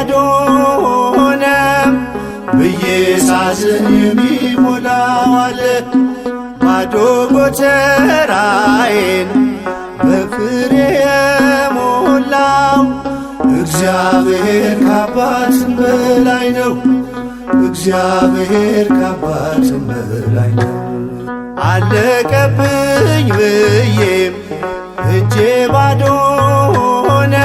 ባዶ ሆነ ብዬ ሳዝን የሚሞላው አለ። ባዶ ጎተራዬን በፍሬ የሞላው እግዚአብሔር ከአባትም በላይ ነው። እግዚአብሔር ከአባትም በላይ ነው። አለቀብኝ ብዬም እጄ ባዶ ሆነ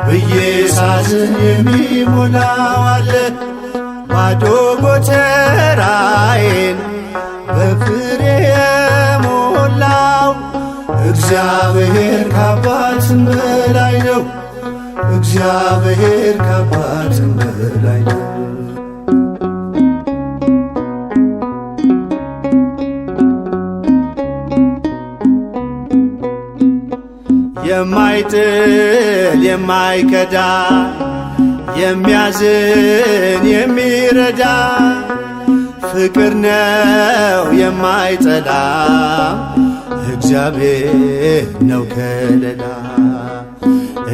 ብዬ ሳዝን የሚሞላው አለ። ባዶ ጎተራዬን በፍሬ የሞላው እግዚአብሔር ከአባትም በላይ ነው። እግዚአብሔር ከአባትም በላይ ነው። የማይጥል የማይከዳ የሚያዝን የሚረዳ ፍቅር ነው የማይጠላ እግዚአብሔር ነው ከለላ።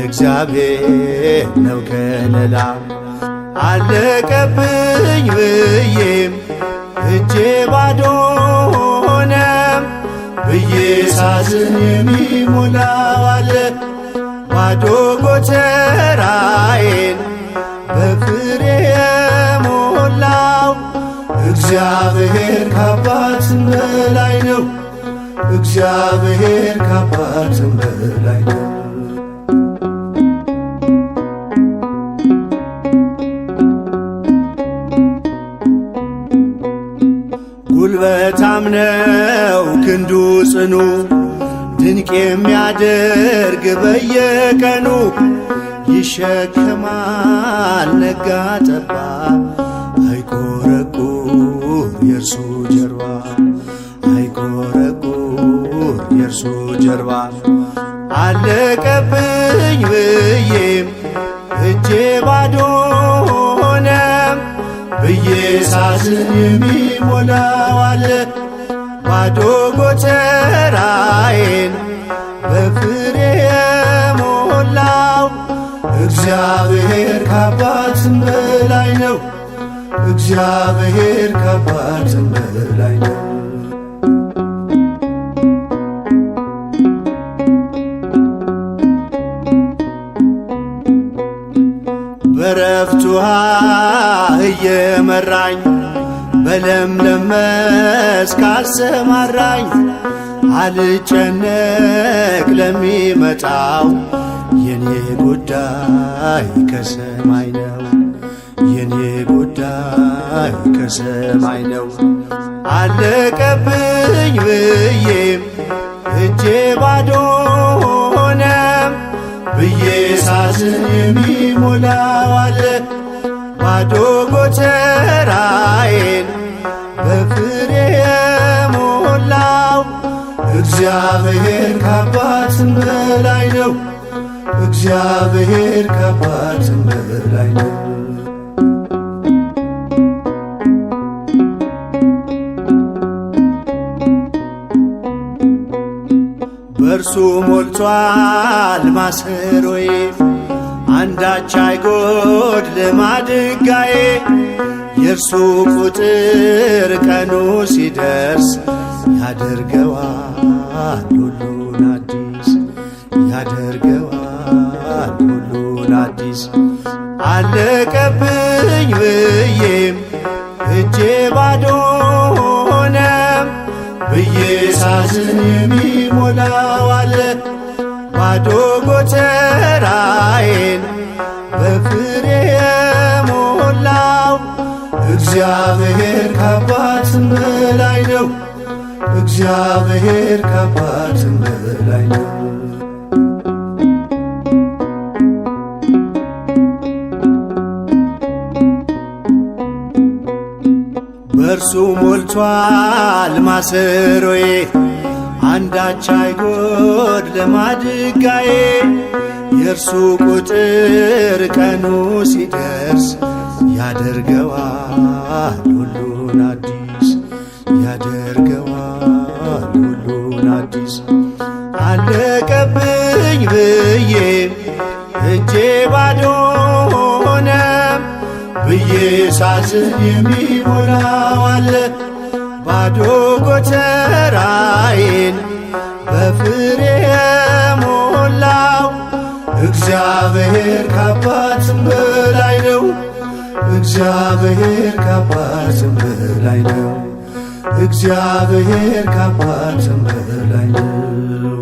እግዚአብሔር ነው ከለላ። አለቀብኝ ብዬም እጄ ባዶ ሆነ ብዬ ሳዝን የሚሞላው አለ። ባዶ ጎተራዬን በፍሬ የሞላው እግዚአብሔር ከአባትም በላይ ነው። እግዚአብሔር ከአባትም በላይ ነው። ጉልበታም ነው ክንዱ ጽኑ ድንቅ የሚያደርግ በየቀኑ ይሸከማል ነጋ ጠባ አይቆረቁር የእርሱ ጀርባ አይቆረቁር የእርሱ ጀርባ። አለቀብኝ ብዬም እጄ ባዶ ሆነ ብዬ ሳዝን የሚሞላው አለ። ባዶ ጎተራዬን በፍሬ የሞላው እግዚአብሔር ከአባትም በላይ ነው። እግዚአብሔር ከአባትም በላይ ነው። በረፍት ውሃ እየመራኝ በለምለም መስክ አሰማራኝ። አልጨነቅ ለሚመጣው የኔ ጉዳይ ከሰማይ ነው። የኔ ጉዳይ ከሰማይ ነው። አለቀብኝ ብዬም እጄ ባዶ ሆነ ብዬ ሳዝን የሚሞላው አለ። ባዶ ጎተራዬን በፍሬ የሞላው እግዚአብሔር ከአባትም በላይ ነው። እግዚአብሔር ከአባትም በላይ ነው። በእርሱ ሞልቷል ማሰሮዬ አንዳች አይጎድልም ማድጋዬ። የእርሱ ቁጥር ቀኑ ሲደርስ ያደርገዋል ሁሉን አዲስ ያደርገዋል ሁሉን አዲስ። አለቀብኝ ብዬም እጄ ባዶ ሆነ ብዬ ሳዝን የሚሞላው አለ። ባዶ ጎተራዬን በፍሬ የሞላው እግዚአብሔር ከአባትም በላይ ነው። እግዚአብሔር ከአባትም በላይ ነው። በእርሱ ሞልቷል ማሰሮዬ አንዳች አይጎድልም ማድጋዬ። የእርሱ ቁጥር ቀኑ ሲደርስ ያደርገዋል ሁሉን አዲስ ያደርገዋል ሁሉን አዲስ። አለቀብኝ ብዬም እጄ ባዶ ሆነ ብዬ ሳዝን የሚሞላው አለ። ባዶ ጎተራዬን በፍሬ የሞላው እግዚአብሔር ከአባትም በላይ ነው። እግዚአብሔር ከአባትም በላይ ነው። እግዚአብሔር ከአባትም በላይ ነው።